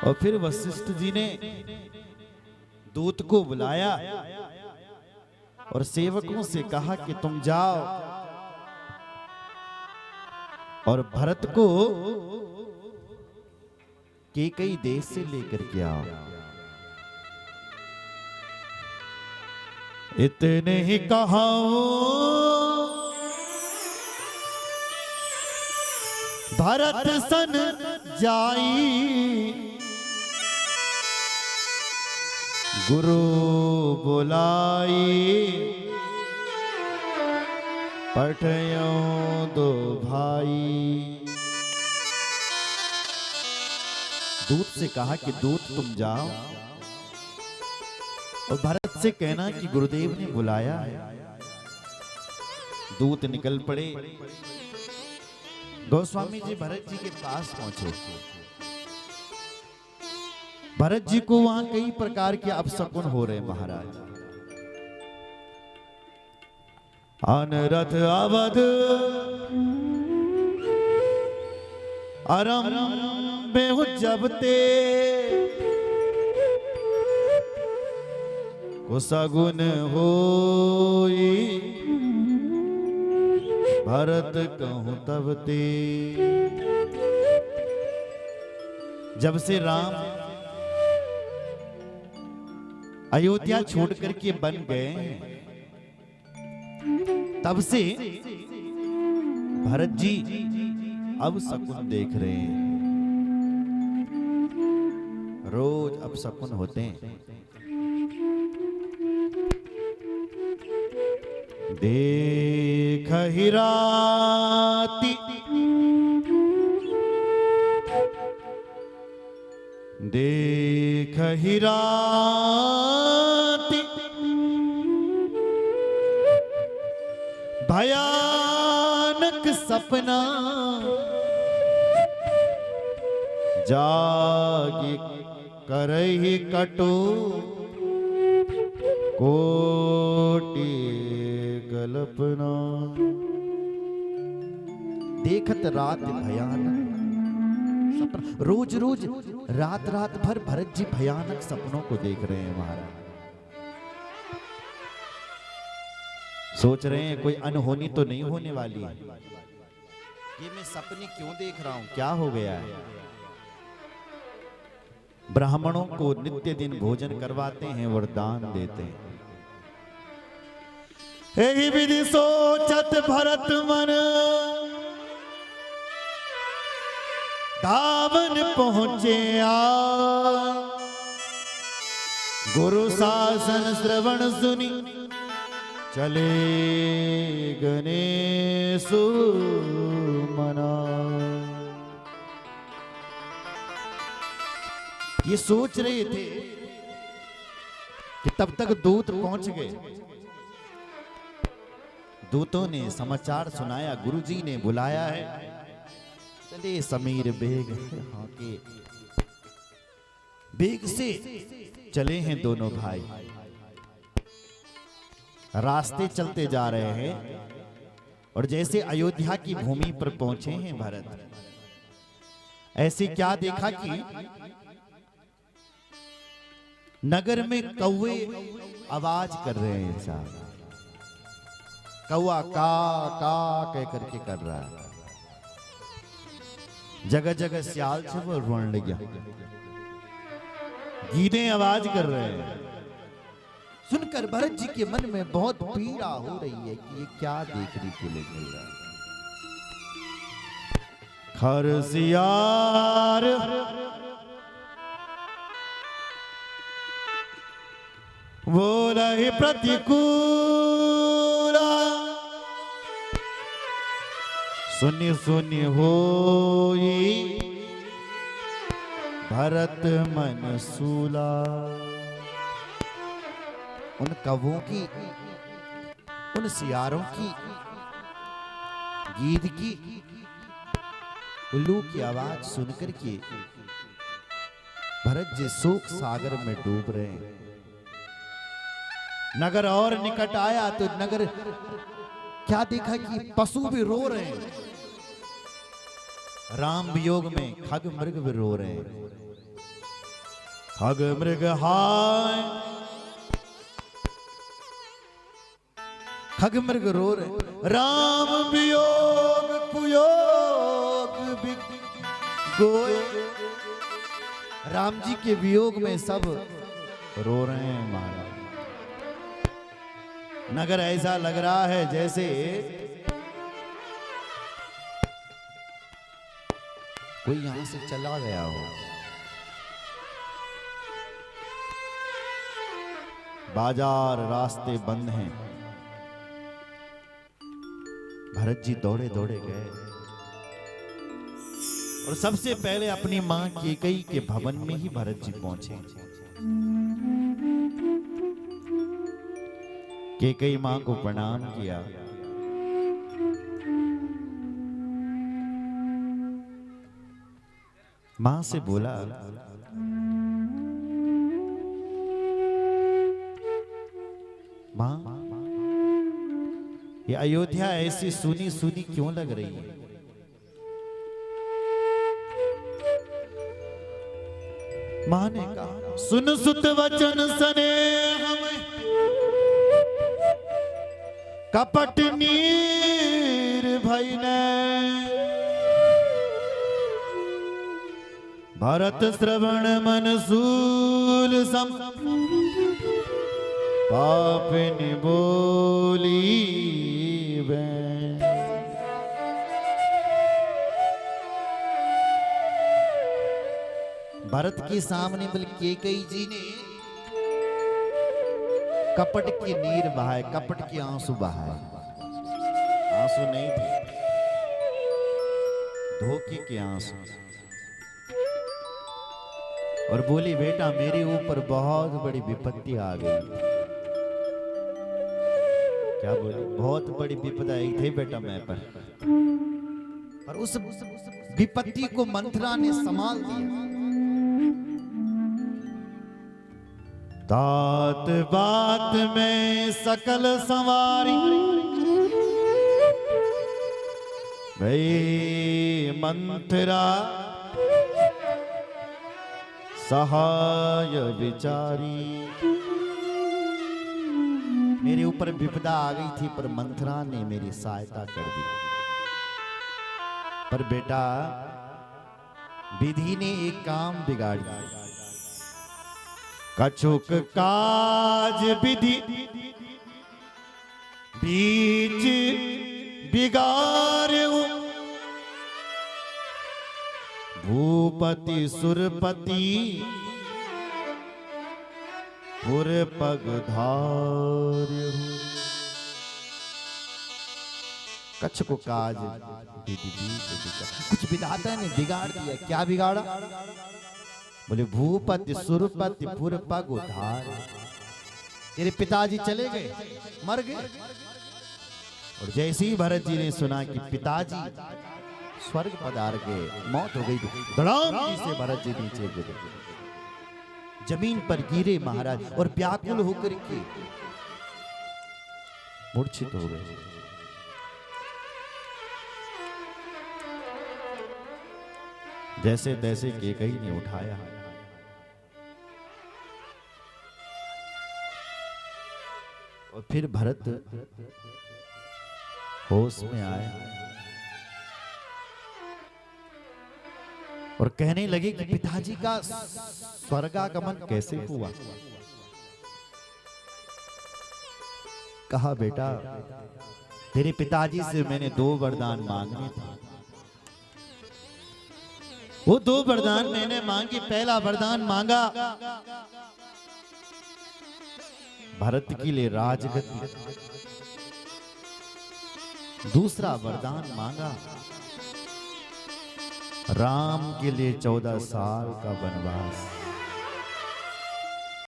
और फिर वशिष्ठ जी ने दूत को बुलाया और सेवकों से कहा कि तुम जाओ और भरत को कैकेयी देश से लेकर के आओ। इतने ही कहा भरत सन जाई, गुरु बुलाई, पठयो दो भाई। दूत से कहा कि दूत तुम जाओ और भरत से कहना कि गुरुदेव ने बुलाया है। दूत निकल पड़े। गोस्वामी जी भरत जी के पास पहुंचे। भरत जी को वहां कई प्रकार के अपशकुन हो रहे महाराज। अनरथ अवध अरम बेहु जबते, कुसगुन होई भरत कहूं तब ते। जब से राम अयोध्या छोड़ करके बन गए तब से भरत जी अब शकुन देख रहे हैं। रोज अब शकुन होते हैं। देख ही राती देख ही राती भयानक सपना, जागी करहि कटु कोटि कल्पना। देखत रात भयानक सपना, रोज रोज रात रात भर भरत जी भयानक सपनों को देख रहे हैं महाराज। सोच रहे हैं कोई अनहोनी तो नहीं होने वाली है। ये मैं सपने क्यों देख रहा हूं, क्या हो गया है। ब्राह्मणों को नित्य दिन भोजन करवाते हैं, वरदान देते हैं। यही विधि सोचत भरत मन, धावन पहुंचे आ। गुरु शासन श्रवण सुनी, चले गणेश मना। ये सोच रहे थे कि तब तक दूत पहुंच गए। दूतों ने समाचार सुनाया, गुरुजी ने बुलाया है। चले समीर बेग के बेग से चले हैं दोनों भाई। रास्ते चलते जा रहे हैं और जैसे अयोध्या की भूमि पर पहुंचे हैं भरत, ऐसे क्या देखा कि नगर में कौवे आवाज कर रहे हैं साहब। कौवा का कह करके कर रहा है। जगह जगह सियाल से वो रोने लग गया। गीदे आवाज कर रहे हैं। सुनकर भरत जी के मन में बहुत पीड़ा हो रही है कि ये क्या देखने के लिए मिल रहा है। खरसियार वो रही प्रतिकूला, सुनि सुनि होई भरत मन सूला। उन कौवों की, उन सियारों की, गीद की, उल्लू की आवाज सुनकर के भरत जी शोक सागर में डूब रहे हैं। नगर और निकट आया तो नगर क्या देखा कि पशु भी रो रहे हैं। राम वियोग में खग मृग भी रो रहे हैं। खग मृग हाय, खग मृग रो रहे। राम वियोग कुयोग गोय। राम जी के वियोग में सब रो रहे हैं महाराज। नगर ऐसा लग रहा है जैसे कोई यहां से चला गया हो। बाजार रास्ते बंद हैं। भरत जी दौड़े दौड़े गए और सबसे पहले अपनी मां कैकेयी के भवन में ही भरत जी पहुंचे। कैकेयी मां को प्रणाम किया। मां से बोला, मां ये अयोध्या ऐसी सुनी सुनी क्यों लग रही है? मां ने कहा, सुन सुत वचन सने हम कपट नीर भई ने। भरत श्रवण मन सूल सम पापिन बोली वे। भरत के सामने बल्कि कैकेयी जी ने कपट के नीर बहाए, कपट के आंसू बहाए। आंसू नहीं थे, धोखे के आंसू। और बोली, बेटा मेरे ऊपर बहुत बड़ी विपत्ति आ गई। क्या बोली? बहुत बड़ी विपदा आई थी बेटा मैं पर उस विपत्ति को मंथरा ने संभाल दिया। तात बात में सकल संवारी भई मंथरा सहाय विचारी। मेरे ऊपर विपदा आ गई थी पर मंथरा ने मेरी सहायता कर दी। पर बेटा विधि ने एक काम बिगाड़ दिया। कछुक काज विधि बीच बिगाड़ू। भूपति सुरपति पुर पग धार्यु। कच्छ को काज कुछ विधाता ने बिगाड़ दिया। क्या बिगाड़ा? बोले भूपति सुरपति पुर पग उधार। तेरे पिताजी चले गए, मर गए। और जैसे ही भरत जी ने सुना कि पिताजी स्वर्ग पधार गए, मौत हो गई, धड़ाम से भरत जी नीचे गिरे, जमीन पर गिरे महाराज और व्याकुल होकर के मूर्छित हो गए। जैसे तैसे कैकेयी ने उठाया और फिर भरत होश में आया और कहने लगे कि पिताजी का स्वर्गागमन कैसे हुआ? कहा, बेटा तेरे पिताजी से मैंने 2 वरदान मांगे थे। वो 2 वरदान मैंने मांगे। पहला वरदान मांगा भरत के लिए राजगद्दी। दूसरा वरदान मांगा राम के लिए 14 साल का वनवास।